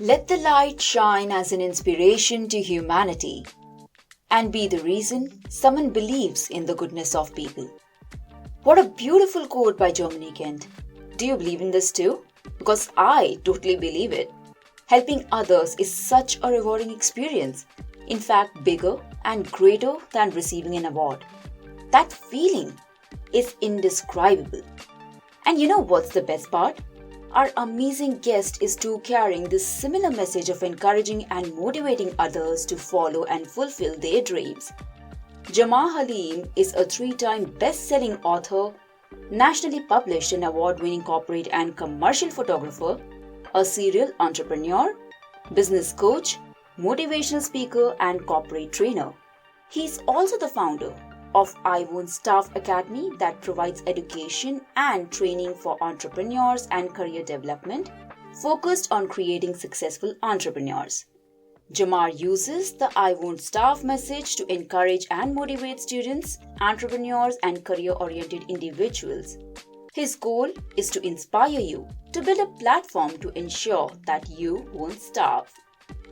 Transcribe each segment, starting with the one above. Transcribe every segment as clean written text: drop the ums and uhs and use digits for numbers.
Let the light shine as an inspiration to humanity and be the reason someone believes in the goodness of people. What a beautiful quote by Germany Kent. Do you believe in this too? Because I totally believe it. Helping others is such a rewarding experience. In fact, bigger and greater than receiving an award. That feeling is indescribable. And you know what's the best part? Our amazing guest is too carrying this similar message of encouraging and motivating others to follow and fulfill their dreams. Jamar Haleem is a 3-time best-selling author, nationally published and award-winning corporate and commercial photographer, a serial entrepreneur, business coach, motivational speaker, and corporate trainer. He is also the founder of iWon Staff Academy that provides education and training for entrepreneurs and career development focused on creating successful entrepreneurs. Jamar uses the iWon Staff message to encourage and motivate students, entrepreneurs, and career-oriented individuals. His goal is to inspire you to build a platform to ensure that you won't starve.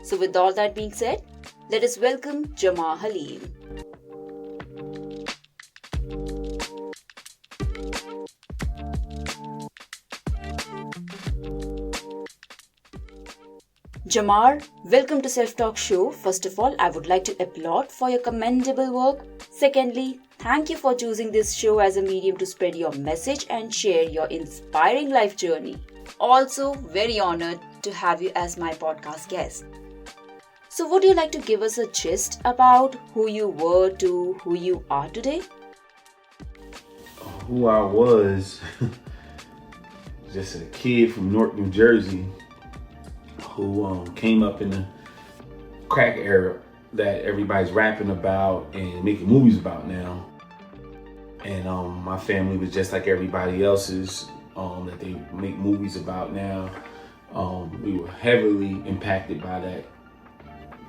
So with all that being said, let us welcome Jamar Haleem. Jamar, welcome to Self Talk Show. First of all, I would like to applaud for your commendable work. Secondly, thank you for choosing this show as a medium to spread your message and share your inspiring life journey. Also, very honored to have you as my podcast guest. So, would you like to give us a gist about who you were to who you are today? Who I was, just a kid from Newark, New Jersey, who came up in the crack era that everybody's rapping about and making movies about now. And my family was just like everybody else's that they make movies about now. We were heavily impacted by that.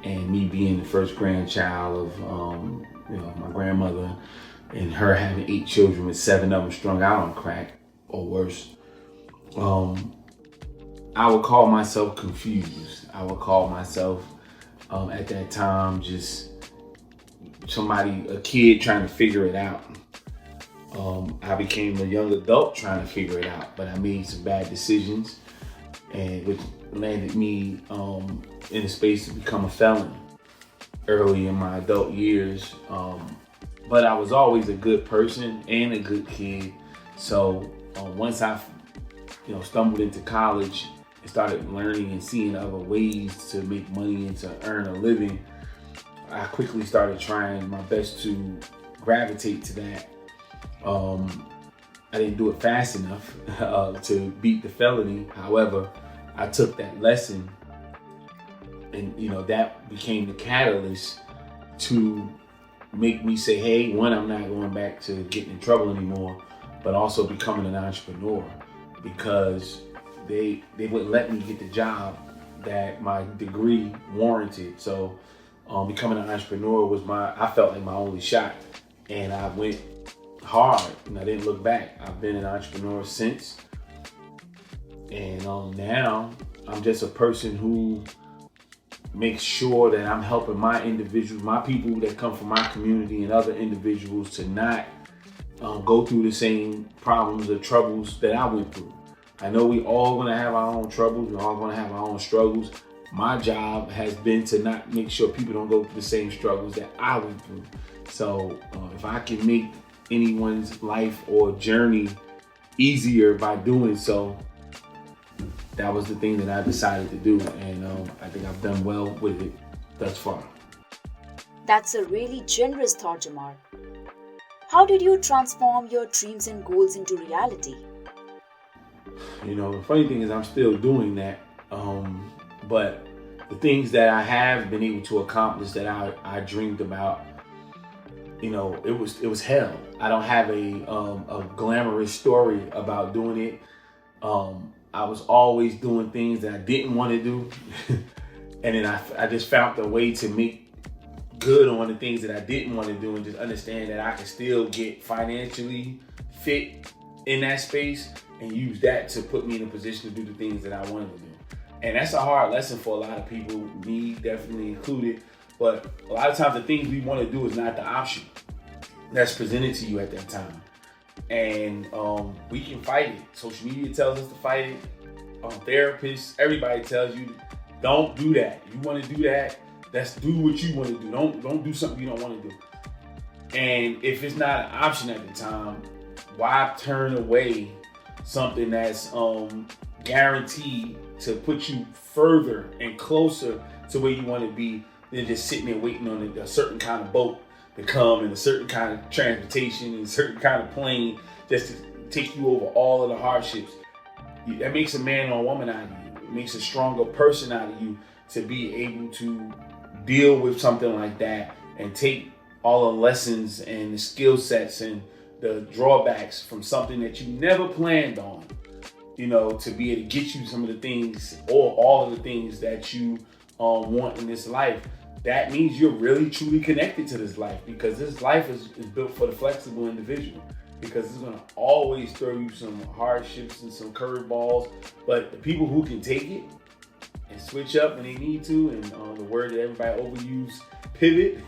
And me being the first grandchild of my grandmother and her having 8 children with 7 of them strung out on crack or worse. I would call myself confused. I would call myself at that time just a kid trying to figure it out. I became a young adult trying to figure it out, but I made some bad decisions, and which landed me in a space to become a felon early in my adult years. But I was always a good person and a good kid. So once I stumbled into college and started learning and seeing other ways to make money and to earn a living, I quickly started trying my best to gravitate to that. I didn't do it fast enough to beat the felony. However, I took that lesson and that became the catalyst to make me say, hey, one, I'm not going back to getting in trouble anymore, but also becoming an entrepreneur, because they wouldn't let me get the job that my degree warranted. So becoming an entrepreneur was I felt like my only shot, and I went hard and I didn't look back. I've been an entrepreneur since, and now I'm just a person who makes sure that I'm helping my people that come from my community and other individuals to not go through the same problems or troubles that I went through. I know we all gonna have our own troubles, we're all gonna have our own struggles. My job has been to not make sure people don't go through the same struggles that I went through. So if I can make anyone's life or journey easier by doing so, that was the thing that I decided to do, and I think I've done well with it thus far. That's a really generous thought, Jamar. How did you transform your dreams and goals into reality? The funny thing is I'm still doing that, but the things that I have been able to accomplish that I dreamed about, it was hell. I don't have a glamorous story about doing it. I was always doing things that I didn't want to do. And then I just found a way to make good on the things that I didn't want to do, and just understand that I can still get financially fit in that space and use that to put me in a position to do the things that I wanted to do. And that's a hard lesson for a lot of people, me definitely included. But a lot of times the things we want to do is not the option that's presented to you at that time. And we can fight it. Social media tells us to fight it. Therapists, everybody tells you, don't do that. You want to do that, let's do what you want to do. Don't do something you don't want to do. And if it's not an option at the time, why turn away something that's guaranteed to put you further and closer to where you want to be than just sitting there waiting on a certain kind of boat to come and a certain kind of transportation and a certain kind of plane just to take you over all of the hardships. That makes a man or a woman out of you. It makes a stronger person out of you to be able to deal with something like that and take all the lessons and the skill sets and the drawbacks from something that you never planned on, to be able to get you some of the things or all of the things that you want in this life. That means you're really truly connected to this life, because this life is built for the flexible individual, because it's going to always throw you some hardships and some curveballs. But the people who can take it and switch up when they need to, and the word that everybody overuse, pivot,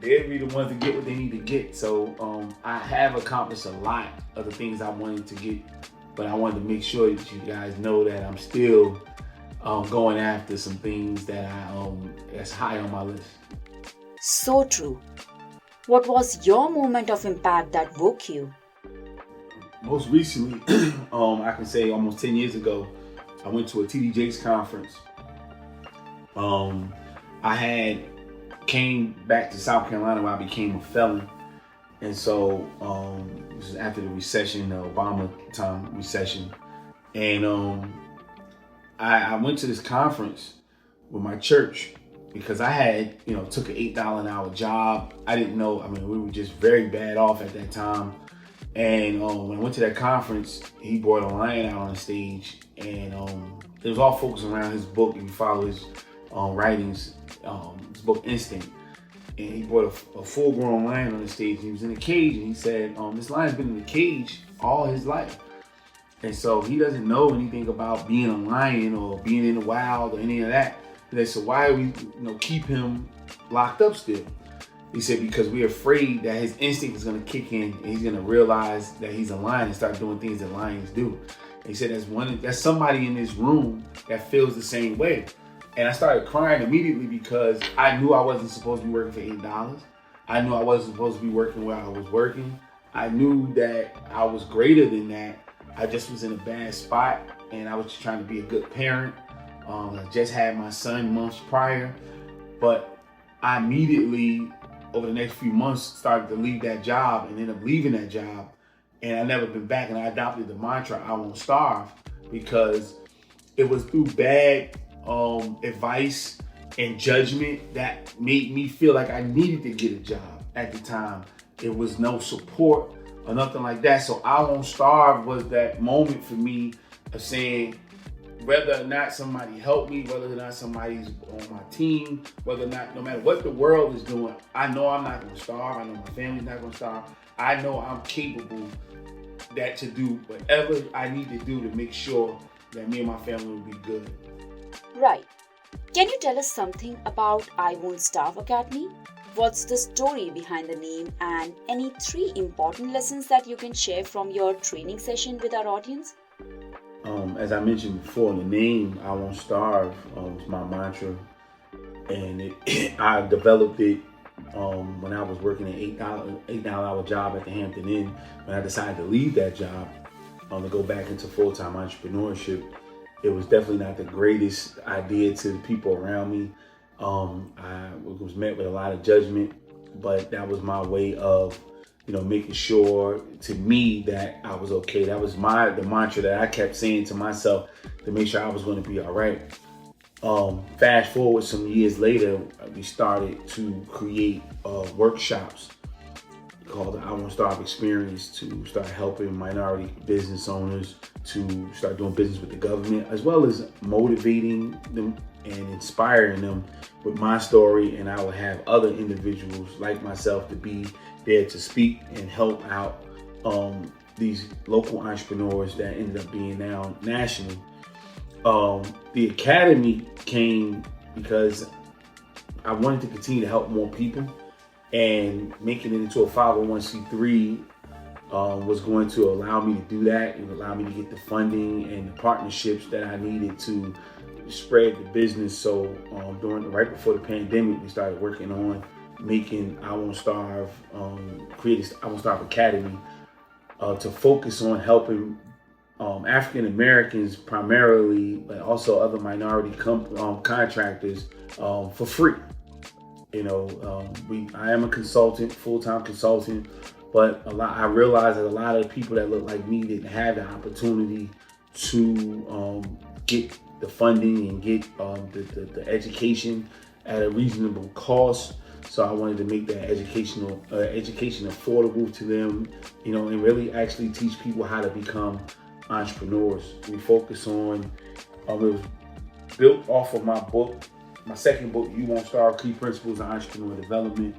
they'll be the ones to get what they need to get. So I have accomplished a lot of the things I wanted to get, but I wanted to make sure that you guys know that I'm still going after some things that that's high on my list. So true. What was your moment of impact that woke you? Most recently, I can say almost 10 years ago, I went to a TD Jakes conference. I had came back to South Carolina where I became a felon. And so this is after the recession, the Obama time recession. And I went to this conference with my church because I had, took an $8 an hour job. I didn't know, we were just very bad off at that time. And when I went to that conference, he brought a lion out on the stage, and it was all focused around his book. If you follow his writings, his book Instinct. And he brought a full-grown lion on the stage. He was in a cage, and he said, this lion's been in the cage all his life. And so he doesn't know anything about being a lion or being in the wild or any of that. And they said, why do we keep him locked up still? He said, because we're afraid that his instinct is going to kick in and he's going to realize that he's a lion and start doing things that lions do. And he said, there's somebody in this room that feels the same way. And I started crying immediately because I knew I wasn't supposed to be working for $8. I knew I wasn't supposed to be working where I was working. I knew that I was greater than that. I just was in a bad spot, and I was just trying to be a good parent. I just had my son months prior, but I immediately, over the next few months, started to leave that job and ended up leaving that job. And I never been back, and I adopted the mantra, I won't starve, because it was through bad advice and judgment that made me feel like I needed to get a job at the time. It was no support or nothing like that. So I won't starve was that moment for me of saying, whether or not somebody helped me, whether or not somebody's on my team, whether or not, no matter what the world is doing, I know I'm not going to starve. I know my family's not going to starve. I know I'm capable to do whatever I need to do to make sure that me and my family will be good. Right. Can you tell us something about I Won't Starve Academy? What's the story behind the name, and any 3 important lessons that you can share from your training session with our audience? As I mentioned before, the name I Won't Starve was my mantra, and I developed it when I was working an $8 hour job at the Hampton Inn. When I decided to leave that job to go back into full-time entrepreneurship, it was definitely not the greatest idea to the people around me. I was met with a lot of judgment, but that was my way of, making sure to me that I was okay. That was the mantra that I kept saying to myself to make sure I was going to be all right. Fast forward some years later, we started to create workshops called the I Won't Starve Experience to start helping minority business owners to start doing business with the government, as well as motivating them and inspiring them with my story. And I would have other individuals like myself to be there to speak and help out these local entrepreneurs that ended up being now national. The academy came because I wanted to continue to help more people, and making it into a 501c3 was going to allow me to do that. It would allow me to get the funding and the partnerships that I needed to spread the business. So right before the pandemic, we started working on making I Won't Starve, created I Won't Starve Academy to focus on helping African Americans primarily, but also other minority contractors for free. I am a consultant, full-time consultant, but I realized that a lot of the people that look like me didn't have the opportunity to get the funding and get the education at a reasonable cost. So I wanted to make that education affordable to them, and really actually teach people how to become entrepreneurs. We focus on, it was built off of my second book, You Won't Starve: Key Principles of Entrepreneur Development,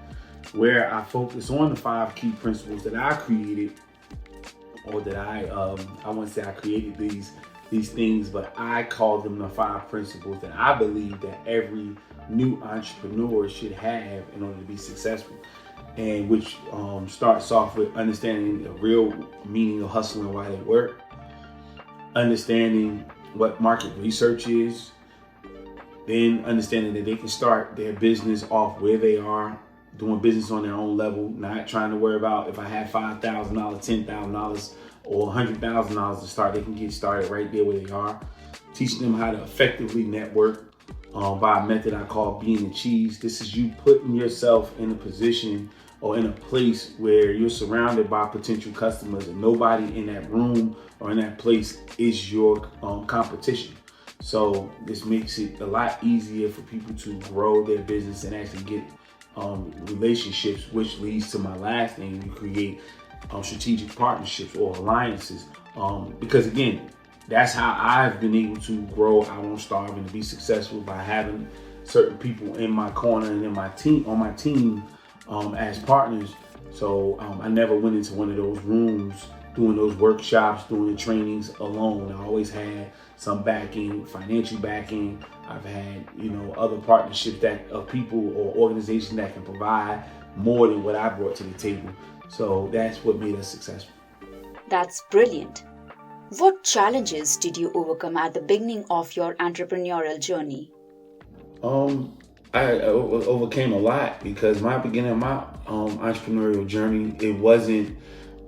where I focus on the 5 key principles that I created, or that I wouldn't say I created these things, but I call them the 5 principles that I believe that every new entrepreneur should have in order to be successful, and which starts off with understanding the real meaning of hustle and why they work, understanding what market research is, then understanding that they can start their business off where they are, doing business on their own level, not trying to worry about if I have $5,000, $10,000, or $100,000 to start. They can get started right there where they are. Teaching them how to effectively network by a method I call being the cheese. This is you putting yourself in a position or in a place where you're surrounded by potential customers, and nobody in that room or in that place is your competition. So this makes it a lot easier for people to grow their business and actually get relationships, which leads to my last thing: you create strategic partnerships or alliances. Because again, that's how I've been able to grow I Won't Starve and to be successful, by having certain people in my corner and in my team, on my team, as partners. So I never went into one of those rooms doing those workshops, doing the trainings alone. I always had some backing, financial backing. I've had, other partnerships of people or organizations that can provide more than what I brought to the table. So that's what made us successful. That's brilliant. What challenges did you overcome at the beginning of your entrepreneurial journey? I overcame a lot, because my beginning of my entrepreneurial journey, it wasn't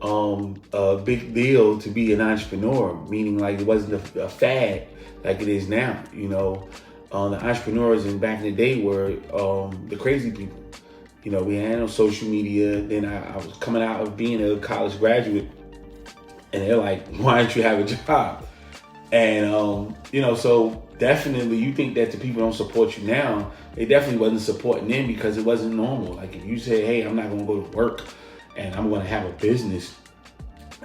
a big deal to be an entrepreneur, meaning like it wasn't a fad like it is now. The entrepreneurs in back in the day were the crazy people. We had no social media. Then I was coming out of being a college graduate, and they're like, why don't you have a job? And, so definitely you think that the people don't support you now. They definitely wasn't supporting them because it wasn't normal. Like if you say, hey, I'm not going to go to work and I'm going to have a business,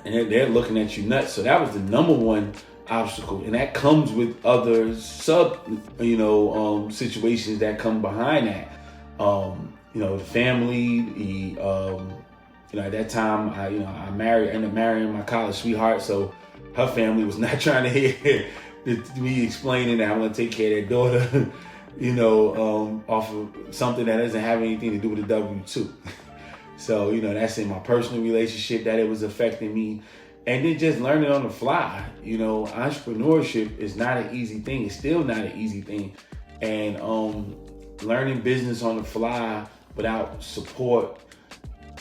and they're looking at you nuts. So that was the number one obstacle. And that comes with other situations that come behind that. The family, at that time, I ended up marrying my college sweetheart. So her family was not trying to hear me explaining that I'm going to take care of their daughter, off of something that doesn't have anything to do with the W-2. So, that's in my personal relationship that it was affecting me. And then just learning on the fly. Entrepreneurship is not an easy thing. It's still not an easy thing. And learning business on the fly without support,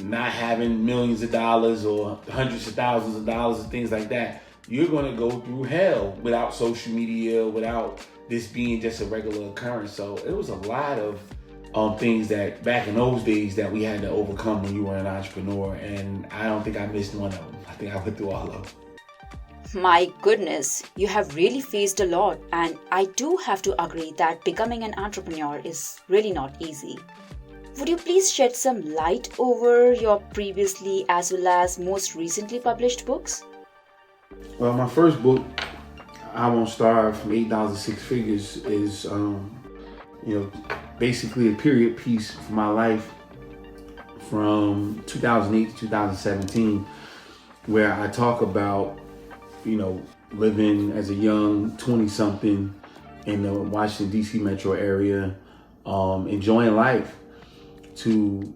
not having millions of dollars or hundreds of thousands of dollars and things like that, you're going to go through hell without social media, without this being just a regular occurrence. So it was a lot of things that back in those days that we had to overcome when you were an entrepreneur. And I don't think I missed one of them. I think I went through all of them. My goodness, you have really faced a lot, and I do have to agree that becoming an entrepreneur is really not easy. Would you please shed some light over your previously as well as most recently published books? Well, my first book, I Won't Starve: From $8 to 6 Figures, is basically a period piece for my life from 2008 to 2017, where I talk about living as a young 20-something in the Washington, D.C. metro area, enjoying life, to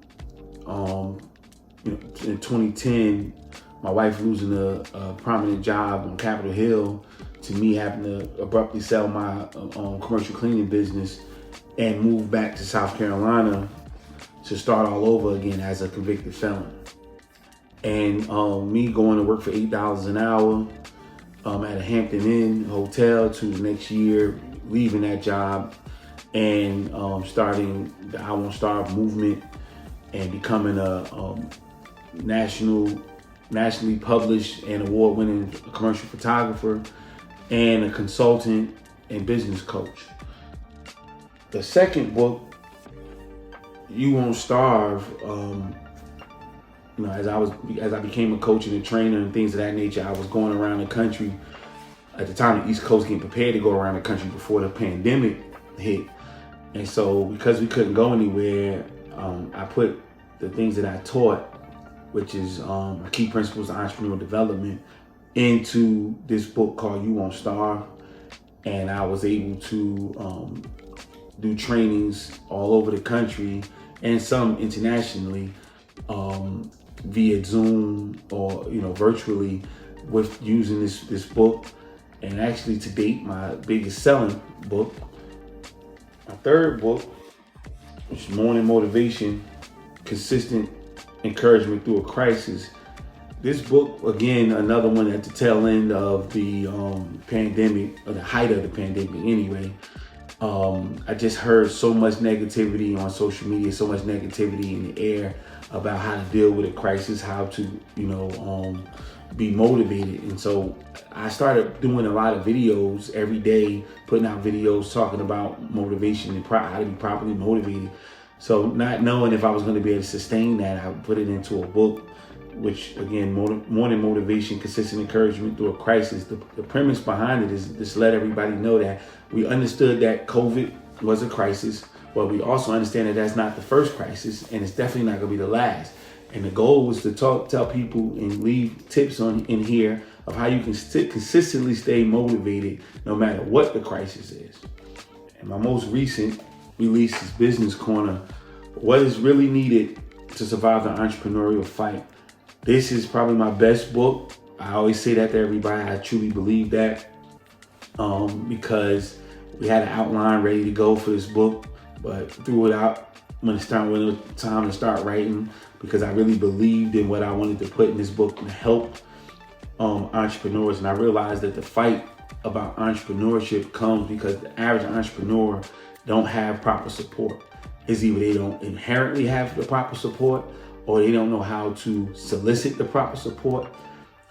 in 2010, my wife losing a prominent job on Capitol Hill, to me having to abruptly sell my commercial cleaning business and move back to South Carolina to start all over again as a convicted felon. And me going to work for $8 an hour at a Hampton Inn hotel, to the next year leaving that job and starting the I Won't Starve movement and becoming a nationally published and award-winning commercial photographer and a consultant and business coach. The second book, You Won't Starve, as I became a coach and a trainer and things of that nature, I was going around the country. At the time, the East Coast getting prepared to go around the country before the pandemic hit. And so because we couldn't go anywhere, I put the things that I taught, which is key principles of entrepreneurial development, into this book called You Won't Starve. And I was able to do trainings all over the country and some internationally via Zoom or virtually, with using this book. And actually, to date, my biggest selling book. My third book, which is Morning Motivation, Consistent Encouragement Through a Crisis. This book, again, another one at the tail end of the pandemic, or the height of the pandemic anyway. I just heard so much negativity on social media, so much negativity in the air about how to deal with a crisis, how to, be motivated. And so I started doing a lot of videos every day, putting out videos talking about motivation and how to be properly motivated. So not knowing if I was going to be able to sustain that, I put it into a book, which again, Morning Motivation, Consistent Encouragement Through a Crisis. The premise behind it is just let everybody know that we understood that COVID was a crisis, but we also understand that that's not the first crisis, and it's definitely not going to be the last. And the goal was to tell people and leave tips in here of how you can consistently stay motivated no matter what the crisis is. And my most recent release is Business Corner, What is Really Needed to Survive the Entrepreneurial Fight. This is probably my best book. I always say that to everybody. I truly believe that because we had an outline ready to go for this book, but threw it out when it was time to start writing, because I really believed in what I wanted to put in this book and help entrepreneurs. And I realized that the fight about entrepreneurship comes because the average entrepreneur don't have proper support. It's either they don't inherently have the proper support, or they don't know how to solicit the proper support,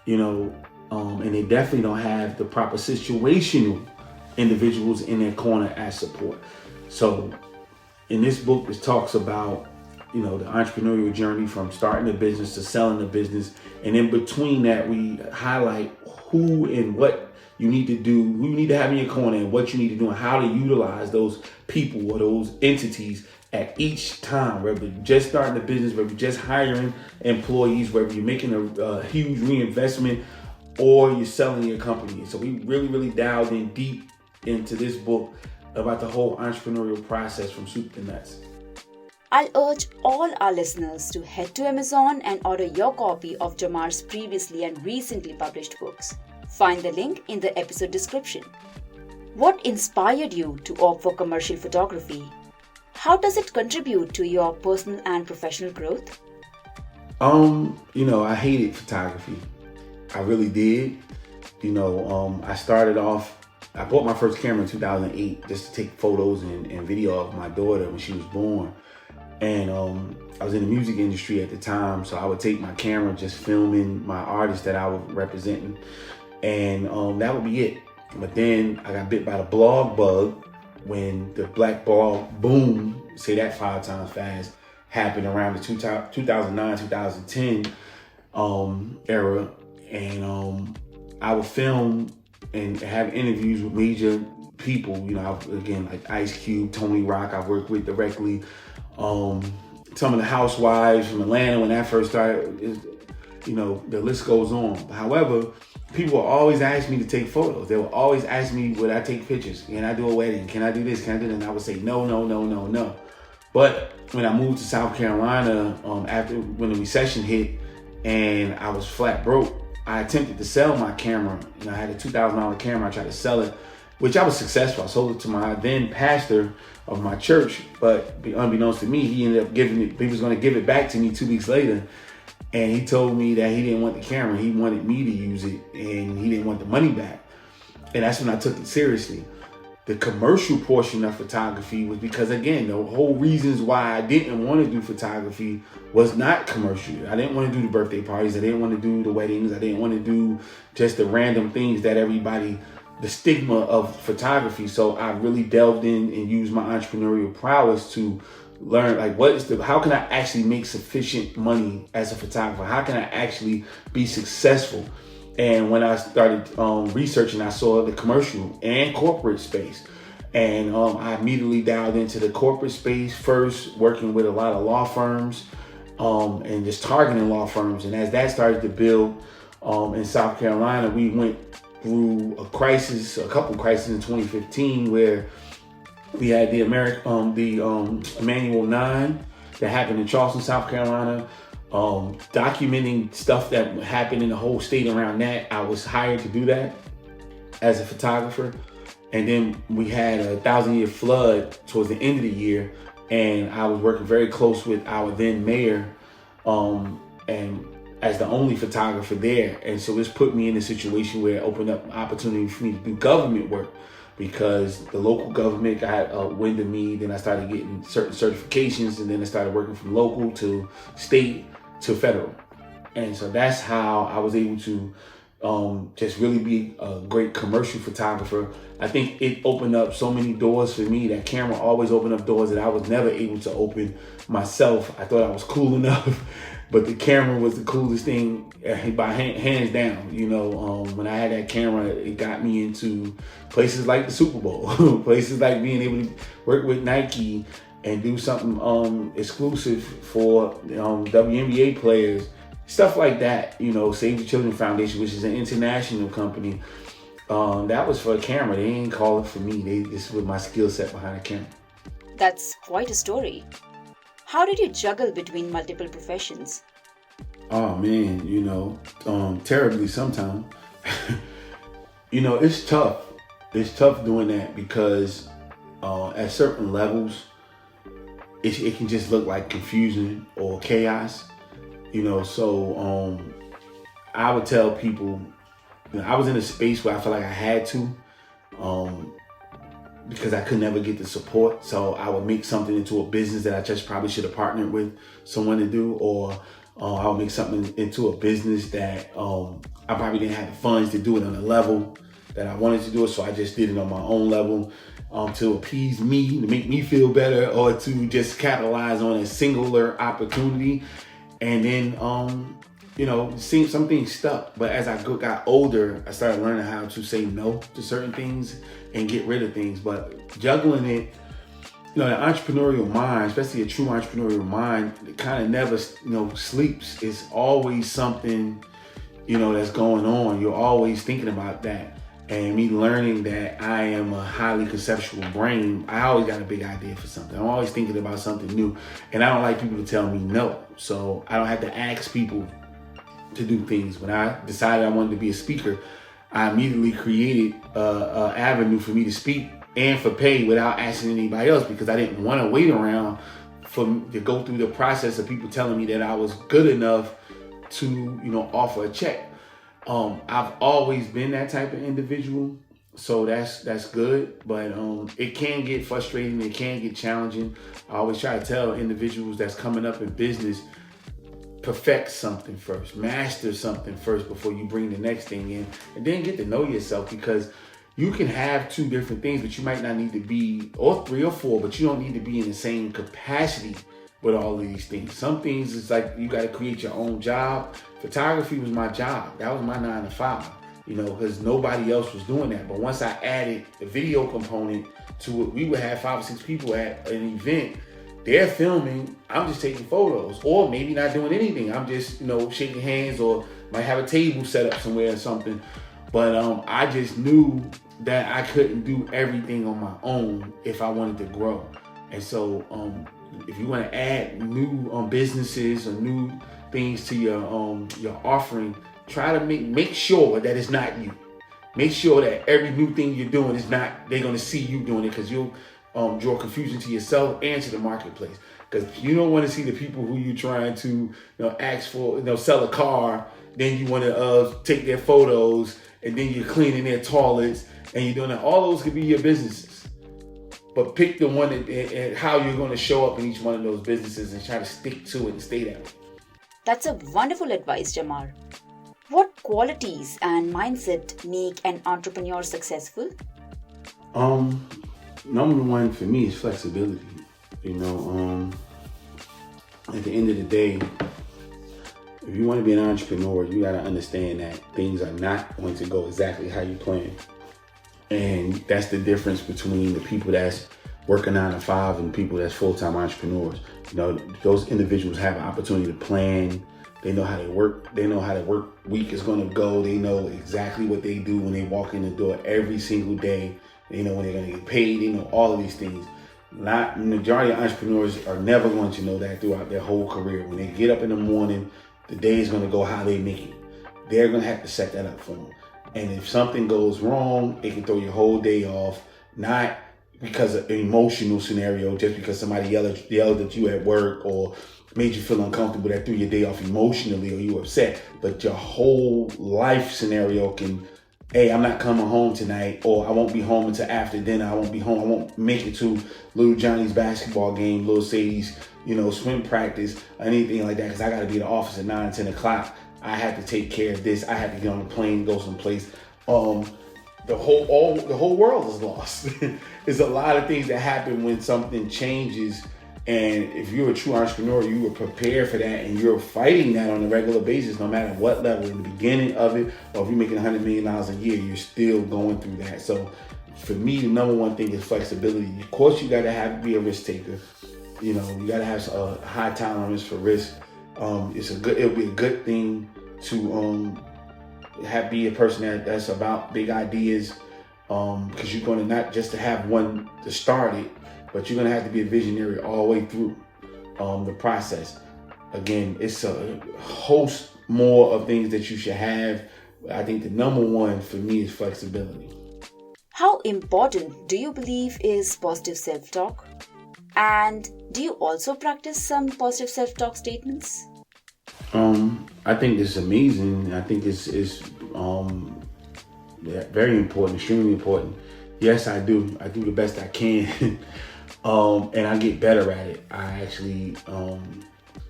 and they definitely don't have the proper situational individuals in their corner as support. So in this book, it talks about, the entrepreneurial journey from starting a business to selling a business. And in between that, we highlight who and what you need to do, who you need to have in your corner, and what you need to do, and how to utilize those people or those entities at each time, whether you're just starting a business, whether you're just hiring employees, whether you're making a huge reinvestment, or you're selling your company. So we really, really dialed in deep into this book about the whole entrepreneurial process from soup to nuts. I'll urge all our listeners to head to Amazon and order your copy of Jamar's previously and recently published books. Find the link in the episode description. What inspired you to opt for commercial photography? How does it contribute to your personal and professional growth? I hated photography. I really did. I bought my first camera in 2008 just to take photos and video of my daughter when she was born. And I was in the music industry at the time, so I would take my camera just filming my artists that I was representing, and that would be it. But then I got bit by the blog bug when the black blog boom, say that 5 times fast, happened around the 2009-2010 era. And I would film and have interviews with major people, like Ice Cube, Tony Rock, I've worked with directly. Some of the housewives from Atlanta when that first started. the list goes on. However, people will always ask me to take photos. They will always ask me, would I take pictures? Can I do a wedding? Can I do this? Can I do that? And I would say, no, no, no, no, no. But when I moved to South Carolina, when the recession hit and I was flat broke, I attempted to sell my camera. I had a $2,000 camera. I tried to sell it, which I was successful. I sold it to my then pastor of my church, but unbeknownst to me, he ended up he was going to give it back to me 2 weeks later. And he told me that he didn't want the camera. He wanted me to use it, and he didn't want the money back. And that's when I took it seriously. The commercial portion of photography was because, again, the whole reasons why I didn't want to do photography was not commercial. I didn't want to do the birthday parties. I didn't want to do the weddings. I didn't want to do just the random things that the stigma of photography. So I really delved in and used my entrepreneurial prowess to learn, how can I actually make sufficient money as a photographer? How can I actually be successful? And when I started researching, I saw the commercial and corporate space. And I immediately dialed into the corporate space first, working with a lot of law firms and just targeting law firms. And as that started to build in South Carolina, we went through a couple crises in 2015 where we had the Manual 9 that happened in Charleston, South Carolina. Documenting stuff that happened in the whole state around that. I was hired to do that as a photographer. And then we had a 1,000-year flood towards the end of the year, and I was working very close with our then mayor, and as the only photographer there. And so this put me in a situation where it opened up an opportunity for me to do government work, because the local government got wind of me. Then I started getting certain certifications, and then I started working from local to state to federal. And so that's how I was able to just really be a great commercial photographer. I think it opened up so many doors for me. That camera always opened up doors that I was never able to open myself. I thought I was cool enough, but the camera was the coolest thing by hands down. When I had that camera, it got me into places like the Super Bowl, places like being able to work with Nike and do something exclusive for WNBA players, stuff like that. Save the Children Foundation, which is an international company. That was for a camera. They didn't call it for me. This was my skill set behind the camera. That's quite a story. How did you juggle between multiple professions? Oh man, terribly sometimes. It's tough. It's tough doing that because at certain levels, it can just look like confusion or chaos. So I would tell people, I was in a space where I felt like I had to, because I could never get the support. So I would make something into a business that I just probably should have partnered with someone to do, or I would make something into a business that I probably didn't have the funds to do it on the level that I wanted to do it. So I just did it on my own level to appease me, to make me feel better, or to just capitalize on a singular opportunity. And then, some things stuck. But as I got older, I started learning how to say no to certain things and get rid of things. But juggling it, the entrepreneurial mind, especially a true entrepreneurial mind, it kind of never, sleeps. It's always something, that's going on. You're always thinking about that. And me learning that I am a highly conceptual brain, I always got a big idea for something. I'm always thinking about something new. And I don't like people to tell me no. So I don't have to ask people to do things. When I decided I wanted to be a speaker, I immediately created an avenue for me to speak and for pay without asking anybody else, because I didn't want to wait around to go through the process of people telling me that I was good enough to, offer a check. I've always been that type of individual, so that's good. But it can get frustrating. It can get challenging. I always try to tell individuals that's coming up in business, perfect something first, master something first before you bring the next thing in, and then get to know yourself, because you can have two different things, but you might not need to be, or three or four, but you don't need to be in the same capacity with all of these things. Some things, it's like you got to create your own job. Photography was my job. That was my 9 to 5, because nobody else was doing that. But once I added the video component to it, we would have 5 or 6 people at an event, they're filming, I'm just taking photos, or maybe not doing anything. I'm just, shaking hands, or might have a table set up somewhere or something. But I just knew that I couldn't do everything on my own if I wanted to grow. And so if you want to add new businesses or new things to your offering, try to make sure that it's not you. Make sure that every new thing you're doing is not, they're going to see you doing it, because you'll draw confusion to yourself and to the marketplace. Because you don't want to see the people who you're trying to ask for, sell a car, then you want to take their photos, and then you're cleaning their toilets, and you're doing that. All those could be your businesses. But pick the one and how you're going to show up in each one of those businesses and try to stick to it and stay that way. That's a wonderful advice, Jamar. What qualities and mindset make an entrepreneur successful? Number one for me is flexibility. At the end of the day, if you want to be an entrepreneur, you got to understand that things are not going to go exactly how you plan. And that's the difference between the people that's working 9 to 5 and people that's full-time entrepreneurs. Those individuals have an opportunity to plan. They know how they work. They know how the work week is going to go. They know exactly what they do when they walk in the door every single day. They know when they're going to get paid. They know all of these things. The majority of entrepreneurs are never going to know that throughout their whole career. When they get up in the morning, the day is going to go how they make it. They're going to have to set that up for them. And if something goes wrong, it can throw your whole day off. Not because of an emotional scenario, just because somebody yelled at you at work or made you feel uncomfortable, that threw your day off emotionally, or you were upset. But your whole life scenario can, hey, I'm not coming home tonight, or I won't be home until after dinner. I won't be home. I won't make it to little Johnny's basketball game, little Sadie's, swim practice, or anything like that, because I got to be in the office at 9, 10 o'clock. I have to take care of this. I have to get on a plane, go someplace. The whole world is lost. There's a lot of things that happen when something changes. And if you're a true entrepreneur, you are prepared for that, and you're fighting that on a regular basis, no matter what level. In the beginning of it, or if you're making $100 million a year, you're still going through that. So for me, the number one thing is flexibility. Of course, you got to be a risk taker. You got to have a high tolerance for risk. It'll be a good thing to be a person that's about big ideas, because you're going to not just to have one to start it, but you're going to have to be a visionary all the way through the process. Again, it's a host more of things that you should have. I think the number one for me is flexibility. How important do you believe is positive self-talk? And do you also practice some positive self-talk statements? I think it's amazing. I think it's very important, extremely important. Yes, I do. I do the best I can. And I get better at it. I actually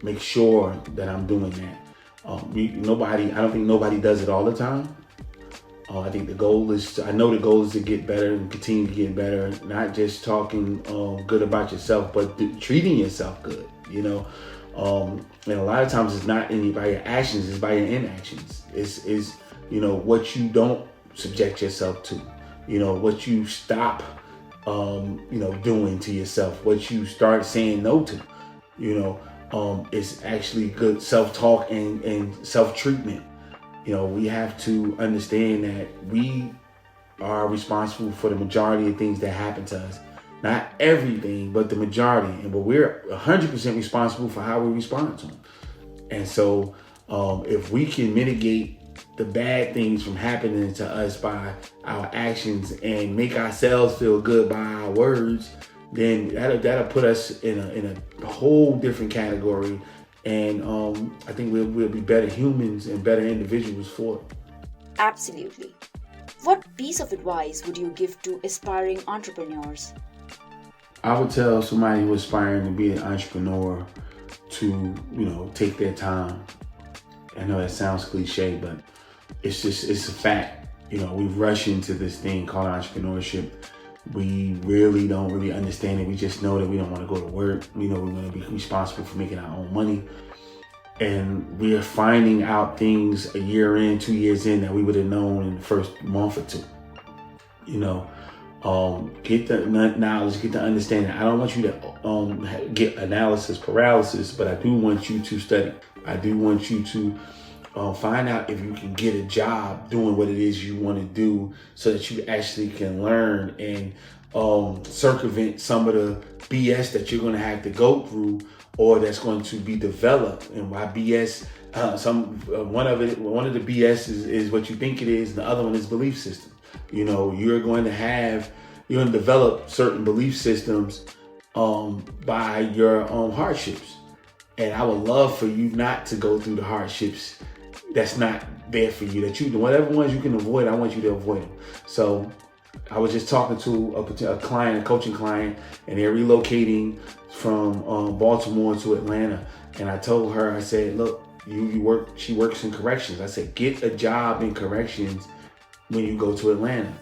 make sure that I'm doing that. I don't think nobody does it all the time. I think the goal is to get better and continue to get better. Not just talking good about yourself, but treating yourself good. And a lot of times it's not by your actions, it's by your inactions. It's what you don't subject yourself to. What you stop doing to yourself, what you start saying no to. It's actually good self-talk and self-treatment. We have to understand that we are responsible for the majority of things that happen to us. Not everything, but the majority. But we're 100% responsible for how we respond to them. And so if we can mitigate the bad things from happening to us by our actions and make ourselves feel good by our words, then that'll put us in a whole different category. And I think we'll be better humans and better individuals for it. Absolutely. What piece of advice would you give to aspiring entrepreneurs? I would tell somebody who's aspiring to be an entrepreneur to, take their time. I know that sounds cliche, but it's a fact. We rush into this thing called entrepreneurship. We really don't understand it. We just know that we don't want to go to work. We know we want to be responsible for making our own money. And we are finding out things a year in, 2 years in, that we would have known in the first month or two. Get the knowledge, get the understanding. I don't want you to get analysis paralysis, but I do want you to study. I do want you to find out if you can get a job doing what it is you want to do, so that you actually can learn and circumvent some of the BS that you're going to have to go through, or that's going to be developed. And by BS, one of the BS is what you think it is, and the other one is belief system. You're going to develop certain belief systems by your hardships. And I would love for you not to go through the hardships that's not there for you. Whatever ones you can avoid, I want you to avoid them. So I was just talking to a client, a coaching client, and they're relocating from Baltimore to Atlanta. And I told her, I said, look, she works in corrections. I said, get a job in corrections when you go to Atlanta,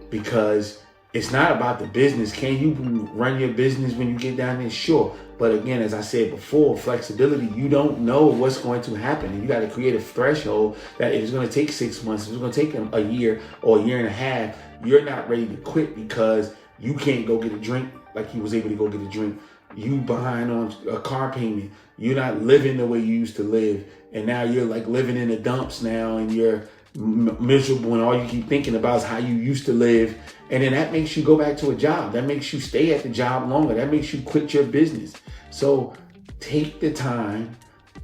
because it's not about the business. Can you run your business when you get down there? Sure. But again, as I said before, flexibility, you don't know what's going to happen. And you got to create a threshold that if it's going to take 6 months, if it's going to take a year or a year and a half, you're not ready to quit because you can't go get a drink like he was able to go get a drink. You behind on a car payment. You're not living the way you used to live. And now you're like living in the dumps now, and you're miserable, and all you keep thinking about is how you used to live. And then that makes you go back to a job. That makes you stay at the job longer. That makes you quit your business. So take the time,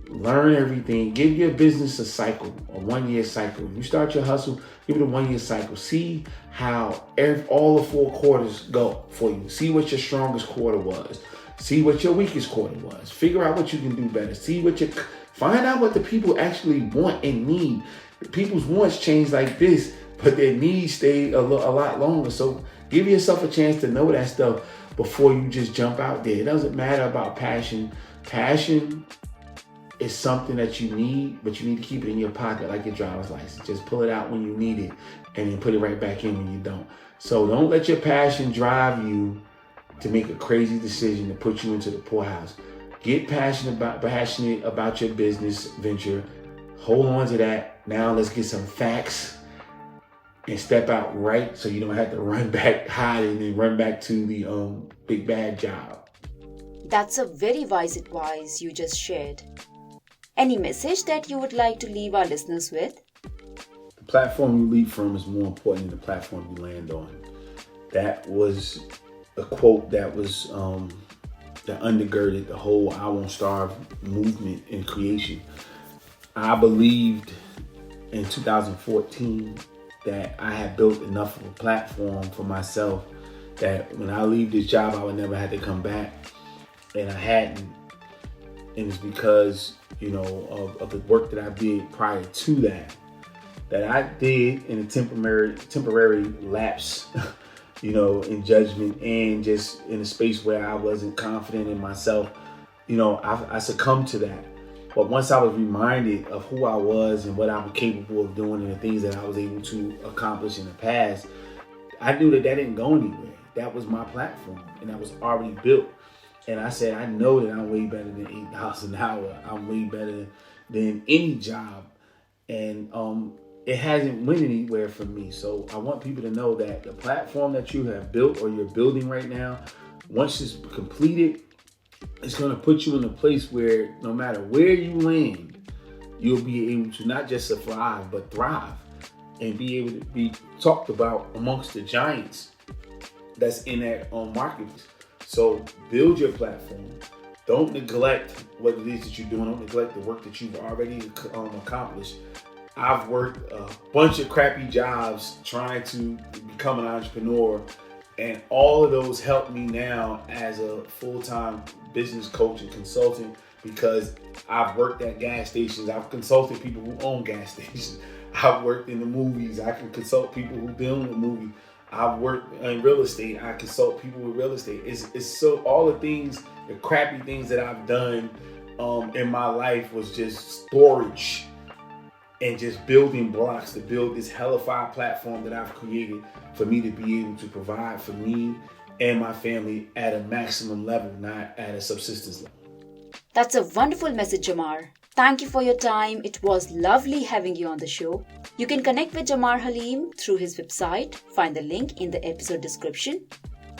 learn everything, give your business a cycle, a 1 year cycle. You start your hustle, give it a 1 year cycle. See how all the 4 quarters go for you. See what your strongest quarter was. See what your weakest quarter was. Figure out what you can do better. Find out what the people actually want and need. People's wants change like this, but their needs stay a lot longer. So give yourself a chance to know that stuff before you just jump out there. It doesn't matter about passion. Passion is something that you need, but you need to keep it in your pocket like your driver's license. Just pull it out when you need it and then put it right back in when you don't. So don't let your passion drive you to make a crazy decision to put you into the poorhouse. Get passionate about your business venture. Hold on to that. Now let's get some facts and step out right, so you don't have to run back hiding and run back to the big bad job. That's a very wise advice you just shared. Any message that you would like to leave our listeners with? The platform you lead from is more important than the platform you land on. That was a quote that was that undergirded the whole I Won't Starve movement in creation. I believed in 2014 that I had built enough of a platform for myself that when I leave this job, I would never have to come back. And I hadn't. And it's because, of the work that I did prior to that I did in a temporary lapse, in judgment, and just in a space where I wasn't confident in myself. I succumbed to that. But once I was reminded of who I was and what I was capable of doing and the things that I was able to accomplish in the past, I knew that didn't go anywhere. That was my platform, and that was already built. And I said, I know that I'm way better than $8 an hour. I'm way better than any job. And it hasn't went anywhere for me. So I want people to know that the platform that you have built or you're building right now, once it's completed, it's going to put you in a place where no matter where you land, you'll be able to not just survive, but thrive and be able to be talked about amongst the giants that's in that marketplace. So build your platform. Don't neglect what it is that you're doing. Don't neglect the work that you've already accomplished. I've worked a bunch of crappy jobs trying to become an entrepreneur, and all of those help me now as a full-time business coach and consultant, because I've worked at gas stations. I've consulted people who own gas stations. I've worked in the movies. I can consult people who build a movie. I've worked in real estate. I consult people with real estate. It's so all the things, the crappy things that I've done in my life was just storage and just building blocks to build this hellified platform that I've created for me to be able to provide for me and my family at a maximum level, not at a subsistence level. That's a wonderful message, Jamar. Thank you for your time. It was lovely having you on the show. You can connect with Jamar Haleem through his website. Find the link in the episode description.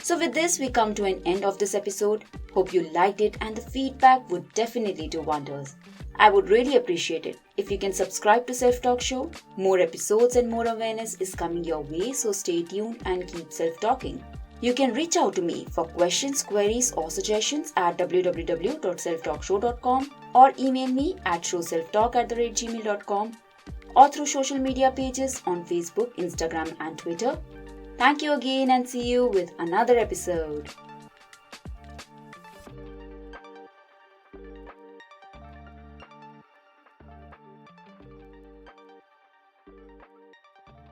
So with this, we come to an end of this episode. Hope you liked it and the feedback would definitely do wonders. I would really appreciate it if you can subscribe to Self Talk Show. More episodes and more awareness is coming your way, so stay tuned and keep self-talking. You can reach out to me for questions, queries or suggestions at www.selftalkshow.com or email me at showselftalk@gmail.com or through social media pages on Facebook, Instagram and Twitter. Thank you again and see you with another episode.